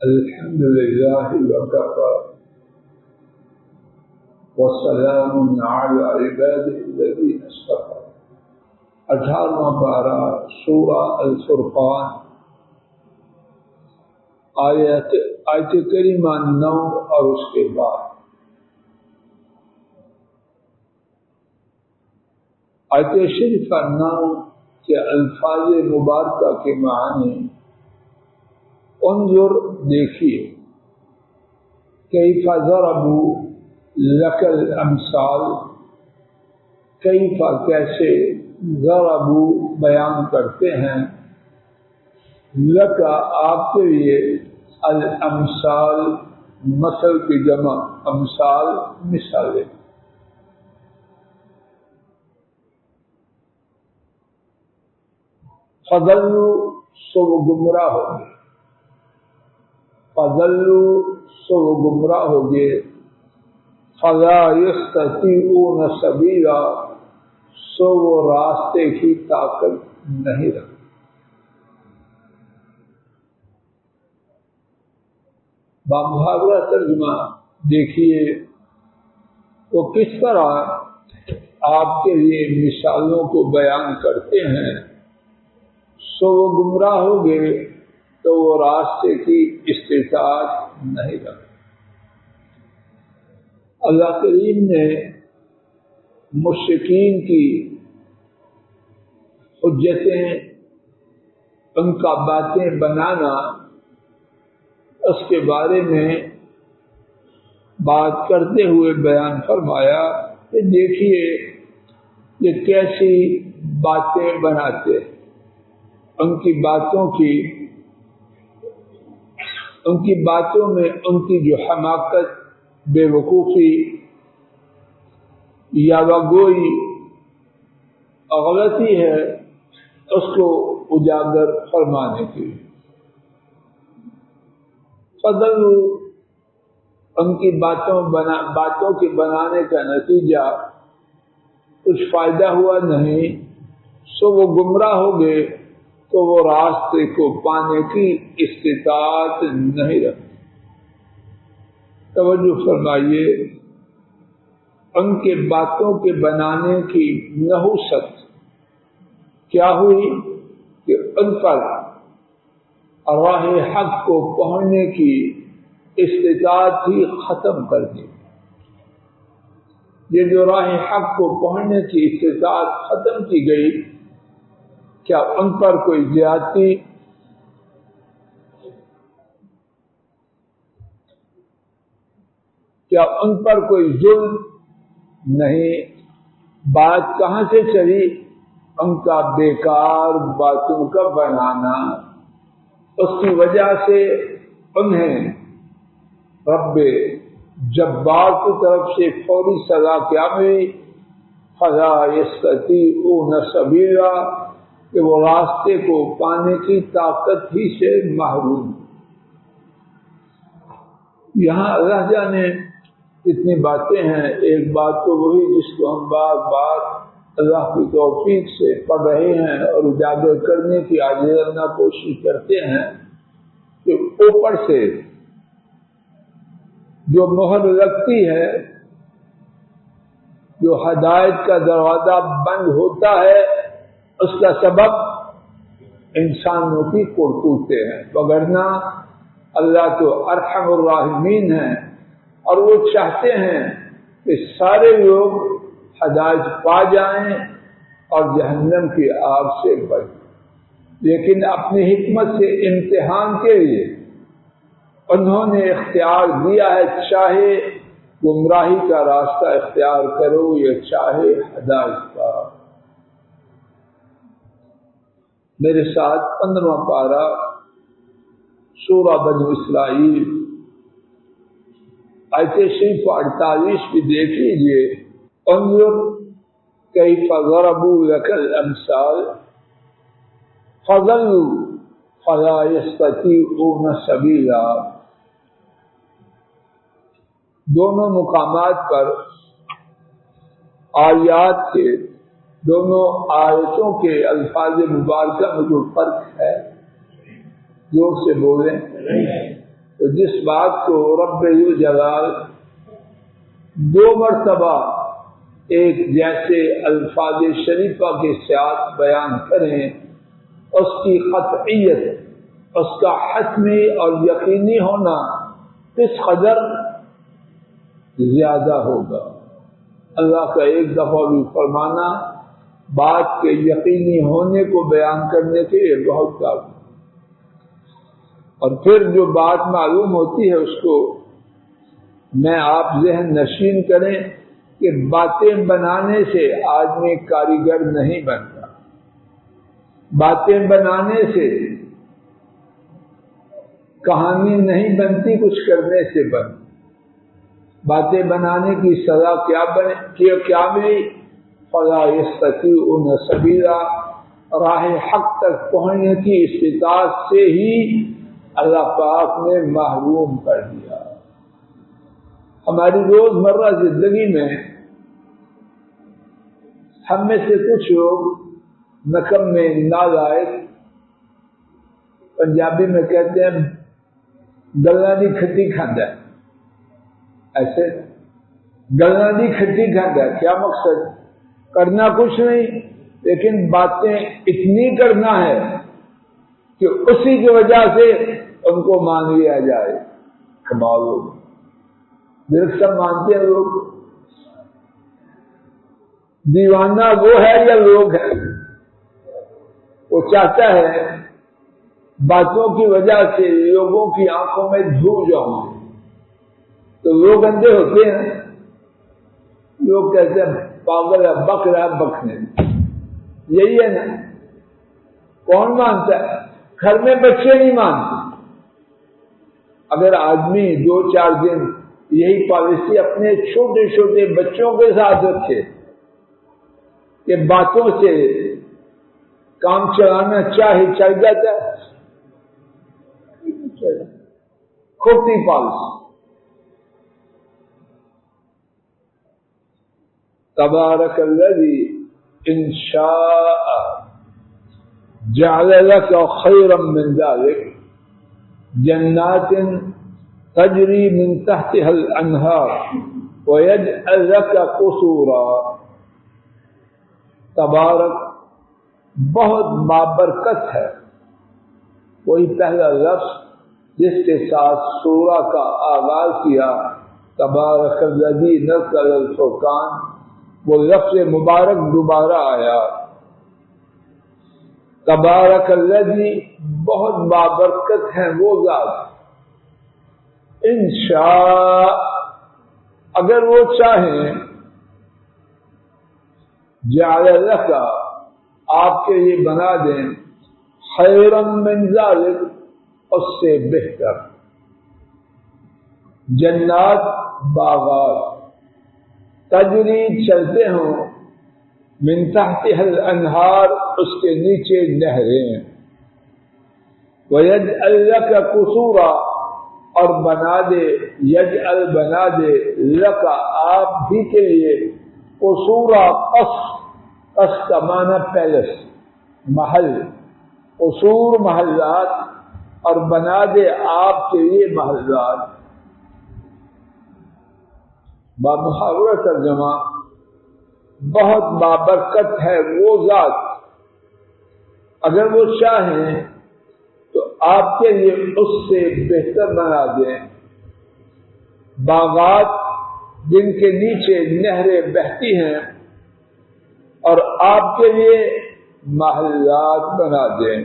الحمد لله وكفى وسلام على عباده الذين اصطفى. 18واں پارہ سورہ الفرقان، آیت کریمہ 9 اور اس کے بعد آیت شریفہ 9 کے الفاظ مبارکہ کے معنی انظر، دیکھیے، کیف ضربوا لک الامثال، کیف کیسے، ضربوا بیان کرتے ہیں، لک آپ کے لیے، الامثال مثل کی جمع، امثال مثالیں، فضلوا سو گمراہ ہو گئے، فضلوا سو گمراہ ہو گئے، فلا یستطیعون سبیلا سو وہ راستے کی طاقت نہیں رکھتے۔ بامحاورہ ترجمہ دیکھیے وہ کس طرح آپ کے لیے مثالوں کو بیان کرتے ہیں، سو وہ گمراہ ہو گئے تو وہ راستے کی استطاعت نہیں رکھتے۔ اللہ کریم نے مشرکین کی حجتیں، ان کا باتیں بنانا، اس کے بارے میں بات کرتے ہوئے بیان فرمایا کہ دیکھیے یہ کیسی باتیں بناتے ہیں، ان کی باتوں میں ان کی جو حماقت، بے وقوفی یا وگوئی غلطی ہے، اس کو اجاگر فرمانے کی۔ فضل ان کی باتوں کے بنانے کا نتیجہ کچھ فائدہ ہوا نہیں، سو وہ گمراہ ہو گئے تو وہ راستے کو پانے کی استطاعت نہیں رکھتے۔ توجہ فرمائیے، ان کے باتوں کے بنانے کی نحوست کیا ہوئی کہ ان پر راہ حق کو پہنچنے کی استطاعت ہی ختم کر دی۔ یہ جو راہ حق کو پہنچنے کی استطاعت ختم کی گئی، کیا ان پر کوئی زیادتی، کیا ان پر کوئی ظلم نہیں؟ بات کہاں سے چلی؟ ان کا بیکار باتوں کا بنانا، اس کی وجہ سے انہیں رب جبار کی طرف سے فوری سزا کیا ملی، فلا یستطیعون سبیلا، کہ وہ راستے کو پانے کی طاقت ہی سے محروم۔ یہاں اللہ جانے اتنی باتیں ہیں، ایک بات تو وہی جس کو ہم بار بار اللہ کی توفیق سے پڑھ رہے ہیں اور اجاگر کرنے کی عاجزانہ کوشش کرتے ہیں کہ اوپر سے جو مہر لگتی ہے، جو ہدایت کا دروازہ بند ہوتا ہے، اس کا سبب انسانوں کی کرتوتیں ہیں، وگرنہ اللہ تو ارحم الراحمین ہیں اور وہ چاہتے ہیں کہ سارے لوگ ہدایت پا جائیں اور جہنم کی آگ سے بچیں، لیکن اپنی حکمت سے امتحان کے لیے انہوں نے اختیار دیا ہے، چاہے گمراہی کا راستہ اختیار کرو یا چاہے ہدایت کا۔ میرے ساتھ 15واں پارہ سورہ بنو اسرائیل، آیت شریف 48 بھی دیکھ لیجیے۔ انظر کیف ضربوا لک الامثال فضلوا فلا یستطیعون سبیلا۔ دونوں مقامات پر آیات کے، دونوں آیتوں کے الفاظ مبارکہ میں جو فرق ہے، زور سے بولیں، جس بات کو رب جلال دو مرتبہ ایک جیسے الفاظ شریفہ کے ساتھ بیان کریں، اس کی قطعیت، اس کا حتمی اور یقینی ہونا کس قدر زیادہ ہوگا۔ اللہ کا ایک دفعہ بھی فرمانا بات کے یقینی ہونے کو بیان کرنے کے لیے بہت کافی، اور پھر جو بات معلوم ہوتی ہے اس کو میں آپ ذہن نشین کریں کہ باتیں بنانے سے آدمی کاریگر نہیں بنتا، باتیں بنانے سے کہانی نہیں بنتی، کچھ کرنے سے بنتی۔ باتیں بنانے کی سزا کیا ملی؟ فلا یستطیعون سبیلا، راہ حق تک پہنچنے کی استطاعت سے ہی اللہ پاک نے محروم کر دیا۔ ہماری روزمرہ زندگی میں ہم میں سے کچھ لوگ نکمے، نالائق، پنجابی میں کہتے ہیں گلاں دی کھٹی کھاندا ہے، ایسے گلاں دی کھٹی کھاندا ہے۔ کیا مقصد؟ کرنا کچھ نہیں لیکن باتیں اتنی کرنا ہے کہ اسی کی وجہ سے ان کو مان لیا جائے۔ کمال ہو، سب مانتے ہیں لوگ۔ دیوانہ وہ ہے یا لوگ ہیں؟ وہ چاہتا ہے باتوں کی وجہ سے لوگوں کی آنکھوں میں دھو جاؤں، تو لوگ اندھے ہوتے ہیں، لوگ کہتے ہیں پاگل ہے، بک رہا ہے، بکنے۔ یہی ہے نا، کون مانتا ہے؟ گھر میں بچے نہیں مانتے۔ اگر آدمی 2-4 دن یہی پالیسی اپنے چھوٹے چھوٹے بچوں کے ساتھ رکھے کہ باتوں سے کام چلانا چاہے چل جاتا ہے، کھوٹی پالیسی۔ تبارک الذی ان شاء جعل لك خيرا من ذلك جنات تجری من تحتها الانہار ويجعل لك قصورا۔ تبارک بہت بابرکت ہے، وہی پہلا لفظ جس کے ساتھ سورہ کا آغاز کیا، تبارک الذی نزل الفرقان، وہ لفظ مبارک دوبارہ آیا۔ تبارک الذی بہت بابرکت ہے وہ ذات، انشاء اگر وہ چاہیں، جعل لک آپ کے لیے بنا دیں، خیرا من ذلک اس سے بہتر، جنات باغات، تجری چلتے ہوں، من تحتها الانہار اس کے نیچے نہریں، ویجعل لک قصورا اور بنا دے، یجعل بنا دے، لک آپ بھی کے لیے، قصورا قصر کا معنی پیلس، محل، قصور محلات، اور بنا دے آپ کے لیے محلات۔ بامحاورہ ترجمہ، بہت بابرکت ہے وہ ذات، اگر وہ چاہیں تو آپ کے لیے اس سے بہتر بنا دیں، باغات جن کے نیچے نہریں بہتی ہیں، اور آپ کے لیے محلات بنا دیں۔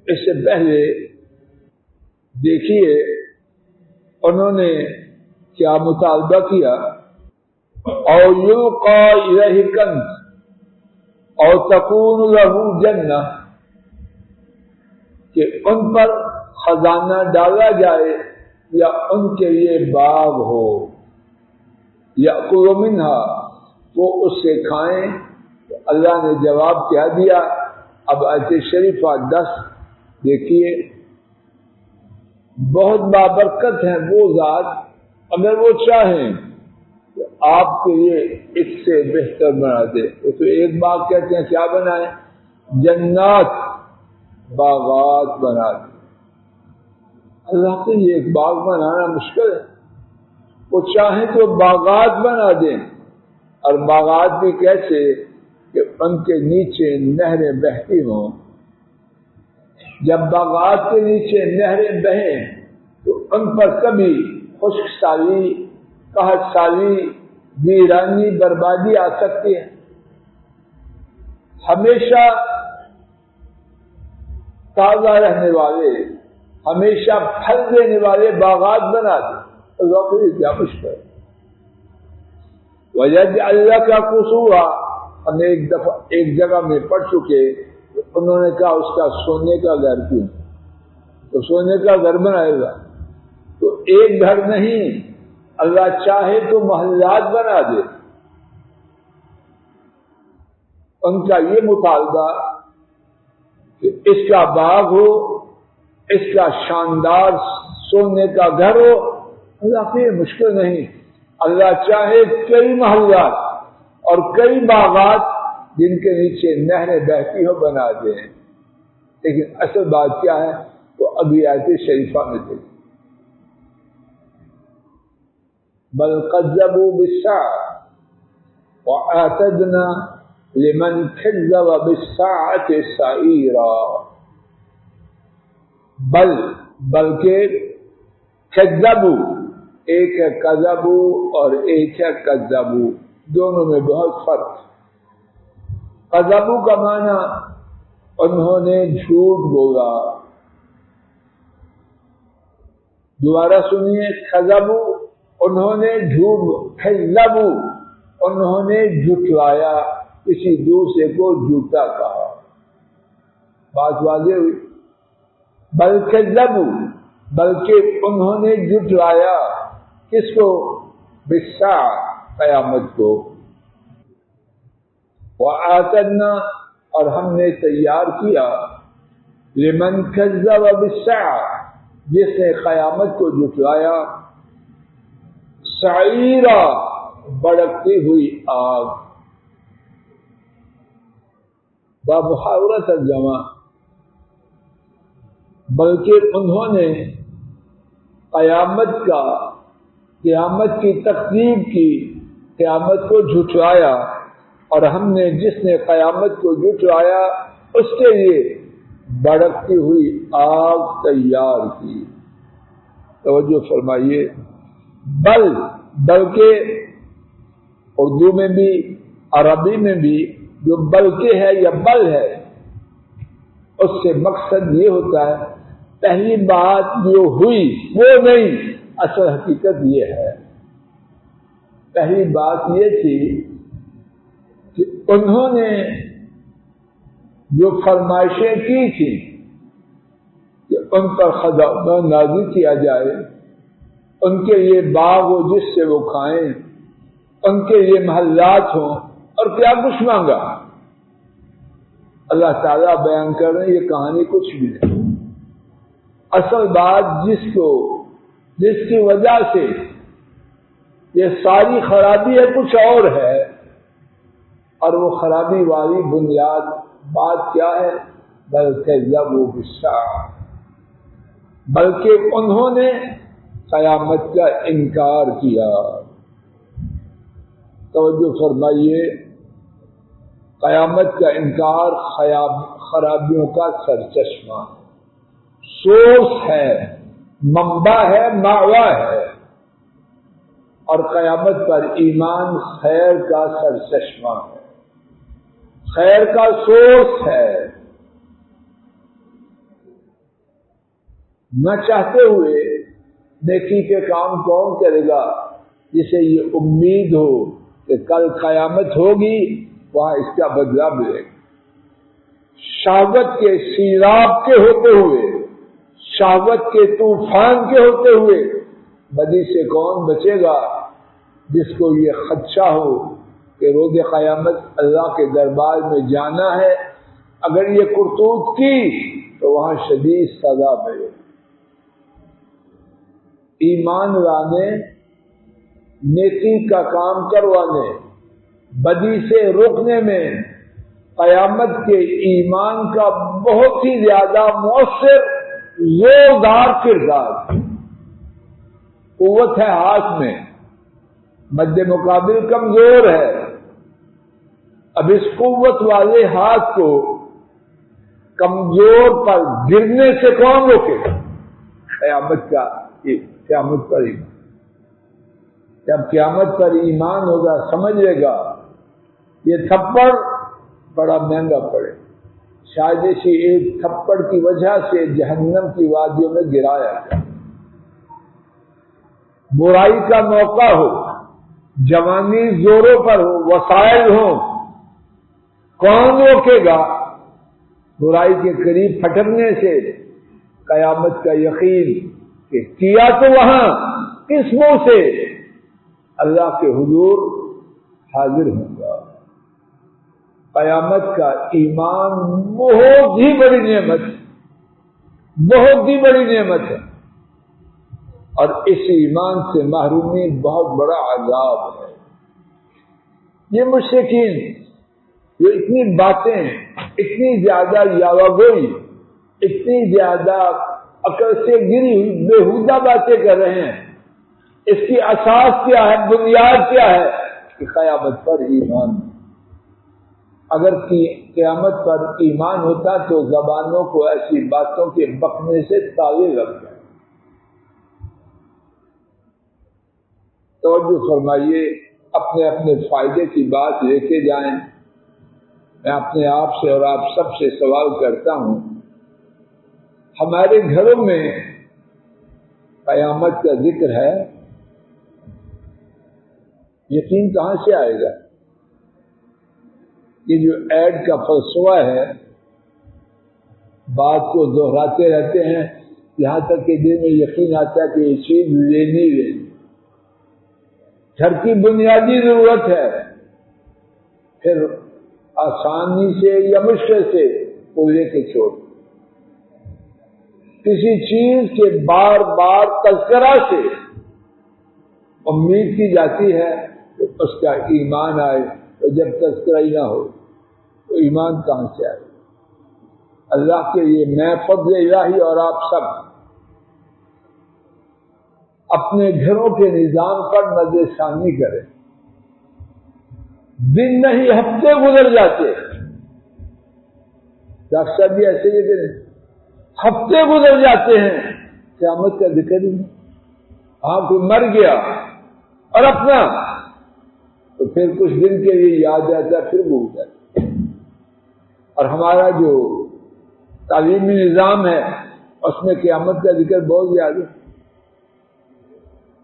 اس سے پہلے دیکھیے انہوں نے کیا مطالبہ کیا، او یلقا الیہ کنز او تکون لہ جنہ، کہ ان پر خزانہ ڈالا جائے یا ان کے لیے باغ ہو، یأکل منہا وہ اس سے کھائیں۔ تو اللہ نے جواب کیا دیا؟ اب آیت شریفہ 10 دیکھیے، بہت بابرکت ہے وہ ذات، اگر وہ چاہیں تو آپ کے لیے اس سے بہتر بنا دے۔ تو ایک باغ کہتے ہیں کیا بنائیں؟ جنات، باغات بنا دے۔ اللہ کے لیے ایک باغ بنانا مشکل ہے. وہ چاہیں تو باغات بنا دیں، اور باغات بھی کیسے کہ ان کے نیچے نہریں بہتی ہوں. جب باغات کے نیچے نہریں بہیں تو ان پر کبھی خشک سالی، قحط سالی، ویرانی، بربادی آ سکتی ہے. ہمیشہ تازہ رہنے والے، ہمیشہ پھل دینے والے باغات بنا دیں. اللہ کے لیے کیا مشکل ہے. وجہ اللہ کا قصور، ہم ایک جگہ میں پڑھ چکے، انہوں نے کہا اس کا سونے کا گھر کیوں؟ تو سونے کا گھر بنائے گا تو ایک گھر نہیں، اللہ چاہے تو محلات بنا دے. ان کا یہ مطالبہ کہ اس کا باغ ہو، اس کا شاندار سونے کا گھر ہو، اللہ کے مشکل نہیں. اللہ چاہے کئی محلات اور کئی باغات جن کے نیچے نہریں بہتی ہو بنا دیں. لیکن اصل بات کیا ہے تو ابھی آیت شریفہ میں دیکھیں. بل کذبوا بالساعة وأعتدنا لمن كذب بالساعة سعيرا. بلکہ کذبوا، ایک ہے کذبوا اور ایک ہے کذبوا، دونوں میں بہت فرق. کذبوا کا معنی انہوں نے جھوٹ بولا. دوبارہ سنیے، کذبوا انہوں نے جھوٹ، کذبوا انہوں نے جھٹلایا، کسی دوسرے کو جھوٹا کہا. بات واضح ہوئی. بل کذبوا، بلکہ انہوں نے جھٹلایا کس کو؟ بالساعة، قیامت کو. وَآتَدْنَا، اور ہم نے تیار کیا، لمن کذب بالساعة، جس نے قیامت کو جھٹلایا، سعیرا، بڑکتی ہوئی آگ. بمحاورہ ترجمہ، بلکہ انہوں نے قیامت کی تکذیب کی، قیامت کو جھٹلایا، اور ہم نے جس نے قیامت کو جھٹلایا اس کے لیے بڑکتی ہوئی آگ تیار کی. توجہ فرمائیے. بلکہ اردو میں بھی عربی میں بھی جو بلکہ ہے یا بل ہے، اس سے مقصد یہ ہوتا ہے پہلی بات جو ہوئی وہ نہیں، اصل حقیقت یہ ہے. پہلی بات یہ تھی کہ انہوں نے جو فرمائشیں کی تھی کہ ان پر خزانہ نازل کیا جائے، ان کے لیے باغ ہو جس سے وہ کھائیں، ان کے لیے محلات ہوں، اور کیا کچھ مانگا. اللہ تعالیٰ بیان کر رہے ہیں یہ کہانی کچھ بھی نہیں. اصل بات جس کی وجہ سے یہ ساری خرابی ہے کچھ اور ہے، اور وہ خرابی والی بنیاد بات کیا ہے؟ بلکہ کذبوا بالساعة، بلکہ انہوں نے قیامت کا انکار کیا. توجہ فرمائیے. قیامت کا انکار خرابیوں کا سرچشمہ، سورس ہے، منبع ہے، ماوا ہے. اور قیامت پر ایمان خیر کا سرچشمہ ہے، خیر کا سورس ہے. نہ چاہتے ہوئے نیکی کے کام کون کرے گا جسے یہ امید ہو کہ کل قیامت ہوگی، وہاں اس کا بدلہ ملے گا. شہوت کے سیراب کے ہوتے ہوئے، شہوت کے طوفان کے ہوتے ہوئے بدی سے کون بچے گا؟ جس کو یہ خدشہ ہو کہ روز قیامت اللہ کے دربار میں جانا ہے، اگر یہ کرتوت کی تو وہاں شدید سزا ملے. ایمان لانے، نیکی کا کام کروانے، بدی سے روکنے میں قیامت کے ایمان کا بہت ہی زیادہ مؤثر زوردار کردار، قوت ہے ہاتھ میں، مد مقابل کمزور ہے. اب اس قوت والے ہاتھ کو کمزور پر گرنے سے کون روکے گا؟ قیامت پر ایمان. جب قیامت پر ایمان ہوگا سمجھ لے گا یہ تھپڑ بڑا مہنگا پڑے، شاید اسی ایک تھپڑ کی وجہ سے جہنم کی وادیوں میں گرایا جائے. برائی کا موقع ہو، جوانی زوروں پر ہو، وسائل ہوں، کون روکے گا برائی کے قریب پھٹکنے سے؟ قیامت کا یقین کہ کیا تو وہاں کس منہ سے اللہ کے حضور حاضر ہوں گا. قیامت کا ایمان بہت ہی بڑی نعمت ہے، بہت ہی بڑی نعمت ہے، اور اس ایمان سے محرومی بہت بڑا عذاب ہے. یہ مشرکین جو اتنی باتیں، اتنی زیادہ یاوگوئی، اتنی زیادہ عقل سے گری ہوئی بےہودہ باتیں کر رہے ہیں، اس کی اساس کیا ہے، بنیاد کیا ہے؟ کہ قیامت پر ایمان. اگر قیامت پر ایمان ہوتا تو زبانوں کو ایسی باتوں کے بکنے سے تالے لگ جائیں. توجہ فرمائیے، اپنے اپنے فائدے کی بات لے کے جائیں. میں اپنے آپ سے اور آپ سب سے سوال کرتا ہوں، ہمارے گھروں میں قیامت کا ذکر ہے؟ یقین کہاں سے آئے گا؟ یہ جو ایڈ کا فلسفہ ہے، بات کو دہراتے رہتے ہیں یہاں تک کہ دل میں یقین آتا ہے کہ یہ چیز لینی. گھر کی بنیادی ضرورت ہے، پھر آسانی سے یا مشکل سے وہ لے کے چھوڑ. کسی چیز کے بار بار تذکرہ سے امید کی جاتی ہے کہ اس کا ایمان آئے، تو جب تذکرہ ہی نہ ہو تو ایمان کہاں سے آئے؟ اللہ کے لیے میں فضل الہی اور آپ سب اپنے گھروں کے نظام پر نظر ثانی کریں. دن نہیں ہفتے گزر جاتے، ڈاکٹر صاحب بھی ایسے ہی کریں، ہفتے گزر جاتے ہیں قیامت کا ذکر ہی نہیں. ہاں کوئی مر گیا اور اپنا تو پھر کچھ دن کے لیے یاد آتا ہے، پھر بھول جاتا. اور ہمارا جو تعلیمی نظام ہے اس میں قیامت کا ذکر بہت زیادہ ہے.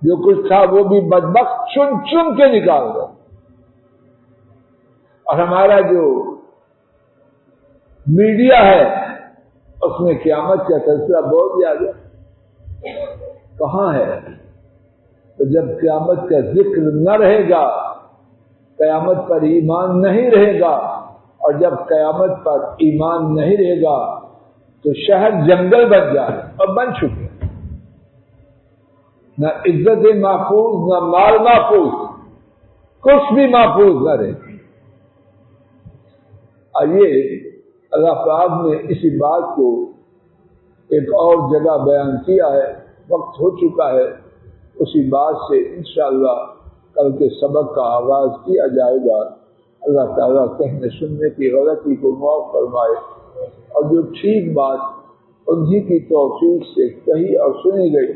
جو کچھ تھا وہ بھی بدبخت چن چن کے نکال دیا. اور ہمارا جو میڈیا ہے اس میں قیامت کا تذکرہ بہت زیادہ کہاں ہے؟ تو جب قیامت کا ذکر نہ رہے گا، قیامت پر ایمان نہیں رہے گا، اور جب قیامت پر ایمان نہیں رہے گا تو شہر جنگل بن جائے، اور بن چکے. نہ عزت محفوظ، نہ مال محفوظ، کچھ بھی محفوظ نہ رہے. آئیے اللہ پاک نے اسی بات کو ایک اور جگہ بیان کیا ہے، وقت ہو چکا ہے، اسی بات سے انشاءاللہ کل کے سبق کا آغاز کیا جائے گا. اللہ تعالیٰ کہنے سننے کی غلطی کو معاف فرمائے، اور جو ٹھیک بات انہی کی توفیق سے کہی اور سنی گئی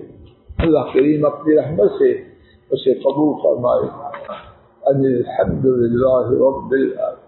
اللہ کریم اپنی رحمت سے اسے قبول فرمائے. الحمدللہ رب العالمین.